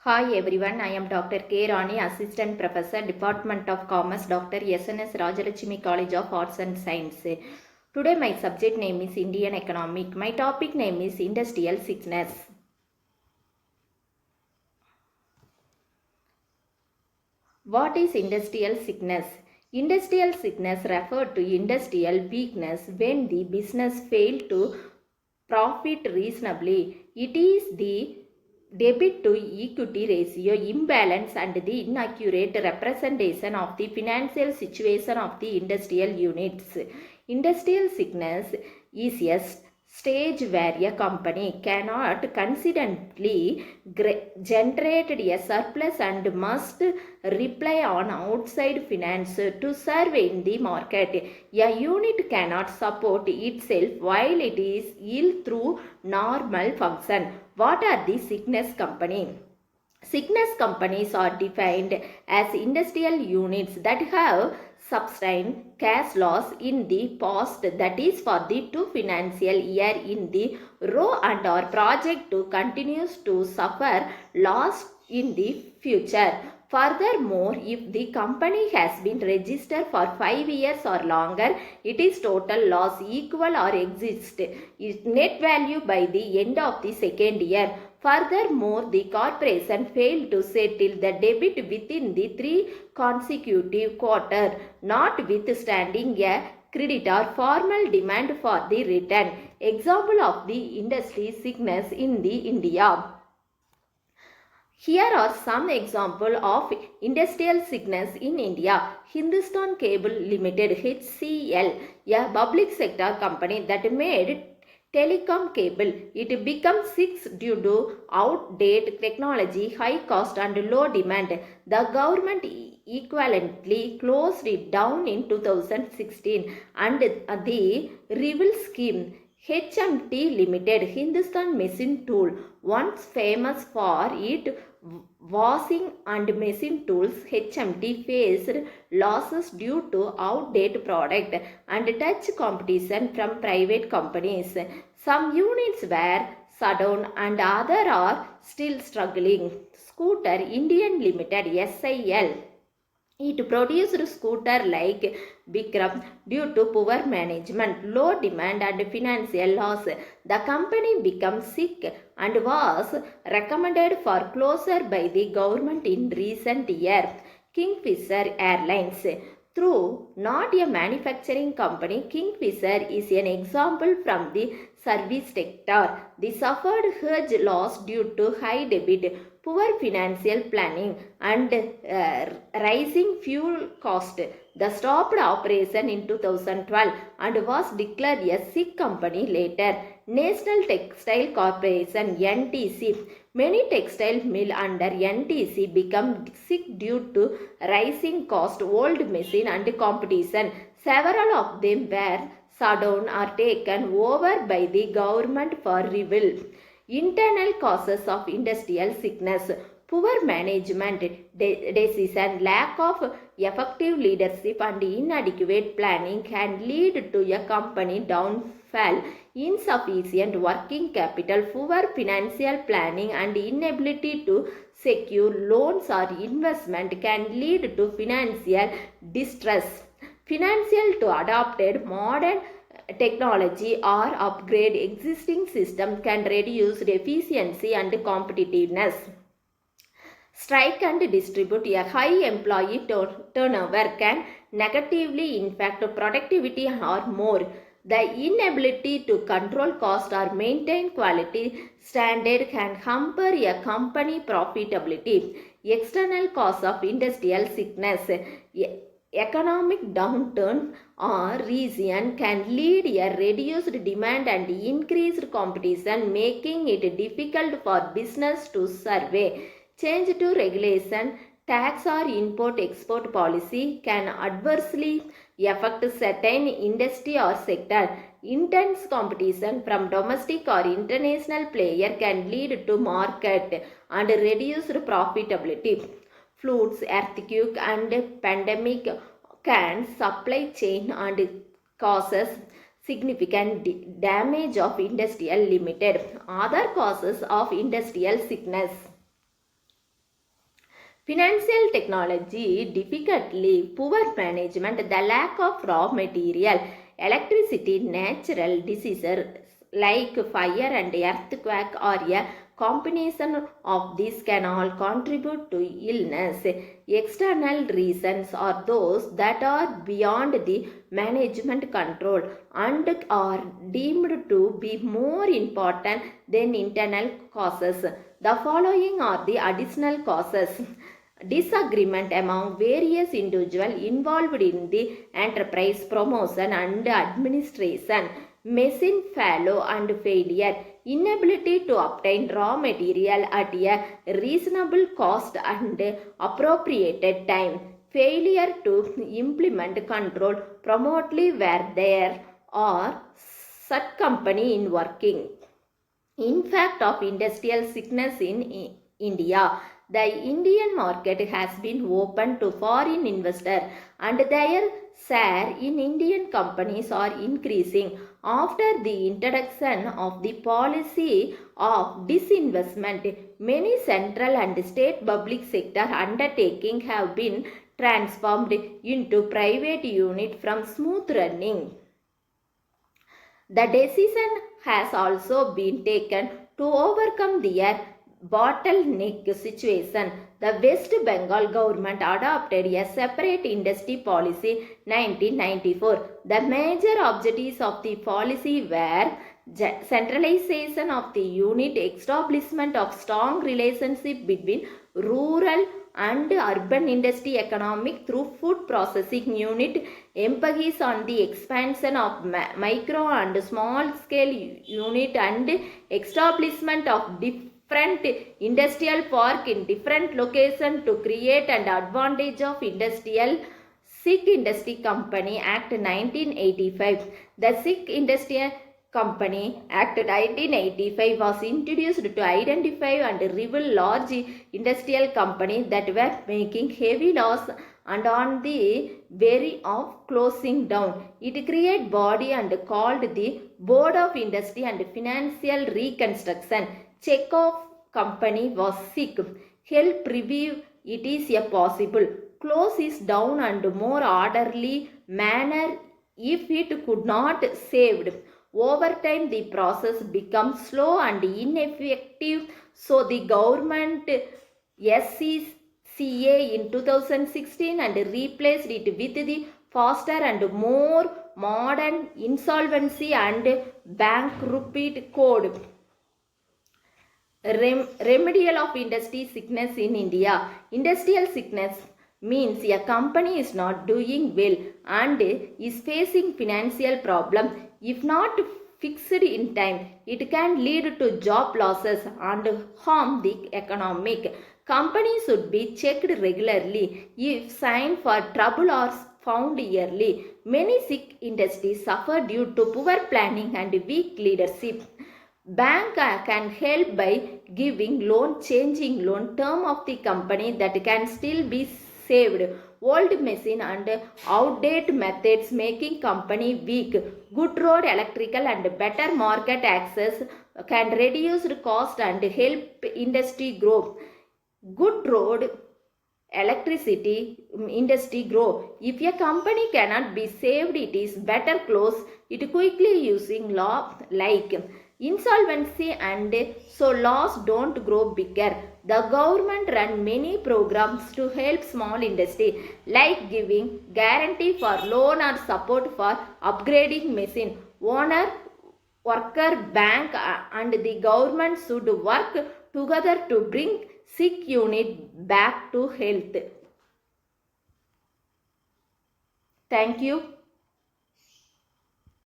Hi everyone, I am Dr. K. Rani, Assistant Professor, Department of Commerce, Dr. S.N.S. Rajalakshmi College of Arts and Science. Today my subject name is Indian Economic. My topic name is Industrial Sickness. What is industrial sickness? Industrial sickness refers to industrial weakness when the business fails to profit reasonably. It is the debit to equity ratio imbalance and the inaccurate representation of the financial situation of the industrial units. Industrial sickness is a stage where a company cannot consistently generate a surplus and must rely on outside finance to serve in the market. A unit cannot support itself while it is ill through normal function. What are the sickness company? Sickness companies are defined as industrial units that have sustained cash loss in the past, that is for the two financial year in the row, and are project to continues to suffer loss in the future. Furthermore, if the company has been registered for 5 years or longer, it is total loss equal or exist its net value by the end of the second year. Furthermore, the corporation failed to settle the debit within the 3 consecutive quarters, notwithstanding a creditor formal demand for the return. Example of the industry sickness in the India. Here are some examples of industrial sickness in India. Hindustan Cable Limited HCL, a public sector company that made telecom cable. It became sick due to outdated technology, high cost and low demand. The government equivalently closed it down in 2016 and the reveal scheme. HMT Limited, Hindustan Machine Tool, once famous for its washing and machine tools, HMT faced losses due to outdated product and touch competition from private companies. Some units were shut down and others are still struggling. Scooter Indian Limited, SIL. It produced scooter like Bikram due to poor management, low demand and financial loss. The company became sick and was recommended for closure by the government in recent years. Kingfisher Airlines. Through not a manufacturing company, Kingfisher is an example from the service sector. They suffered huge loss due to high debt, poor financial planning and rising fuel cost. The stopped operation in 2012 and was declared a sick company later. National Textile Corporation NTC. Many textile mills under NTC become sick due to rising cost, old machine and competition. Several of them were shut down or taken over by the government for rebuild. Internal causes of industrial sickness. Poor management decision, lack of effective leadership and inadequate planning can lead to a company downfall. Insufficient working capital, poor financial planning and inability to secure loans or investment can lead to financial distress. Financial to adopted modern technology or upgrade existing system can reduce efficiency and competitiveness. Strike and distribute. A high employee turnover can negatively impact productivity or more. The inability to control cost or maintain quality standard can hamper a company profitability. External cause of industrial sickness. Economic downturn or region can lead a reduced demand and increased competition, making it difficult for business to survive. Change to regulation, tax or import-export policy can adversely affect certain industry or sector. Intense competition from domestic or international player can lead to market and reduced profitability. Floods, earthquake and pandemic can supply chain and causes significant damage of industrial limited. Other causes of industrial sickness. Financial technology difficulty, poor management, the lack of raw material, electricity, natural diseases like fire and earthquake or a combination of these can all contribute to illness. External reasons are those that are beyond the management control and are deemed to be more important than internal causes. The following are the additional causes. Disagreement among various individuals involved in the enterprise, promotion and administration, machine failure and failure, inability to obtain raw material at a reasonable cost and appropriate time, failure to implement control promptly where there are such company in working. Impact of industrial sickness in India. The Indian market has been open to foreign investors and their share in Indian companies are increasing after the introduction of the policy of disinvestment. Many central and state public sector undertakings have been transformed into private unit from smooth running. The decision has also been taken to overcome the bottleneck situation. The West Bengal government adopted a separate industry policy 1994. The major objectives of the policy were centralization of the unit, establishment of strong relationship between rural and urban industry economic through food processing unit, emphasis on the expansion of micro and small scale unit and establishment of different industrial park in different locations to create an advantage of industrial. Sikh Industry Company Act 1985. The Sikh Industrial Company Act 1985 was introduced to identify and reveal large industrial companies that were making heavy loss and on the verge of closing down. It created body and called the Board of Industry and Financial Reconstruction. Chekhov Company was sick. Help review it is a possible. Close it down and more orderly manner if it could not saved. Over time, the process becomes slow and ineffective, so the government SCCA in 2016 and replaced it with the faster and more modern insolvency and bankruptcy code. Remedial of industry sickness in India. Industrial sickness means a company is not doing well and is facing financial problem. If not fixed in time, it can lead to job losses and harm the economic. Companies should be checked regularly. If signs for trouble are found yearly, many Sikh industries suffer due to poor planning and weak leadership. Bank can help by giving loan, changing loan term of the company that can still be saved. Old machine and outdated methods making company weak. Good road, electrical and better market access can reduce the cost and help industry grow. Good road, electricity industry grow. If a company cannot be saved, it is better close it quickly using law like insolvency and so loss don't grow bigger. The government run many programs to help small industry like giving guarantee for loan or support for upgrading machine. Owner, worker, bank and the government should work together to bring Sikh unit back to health. Thank you.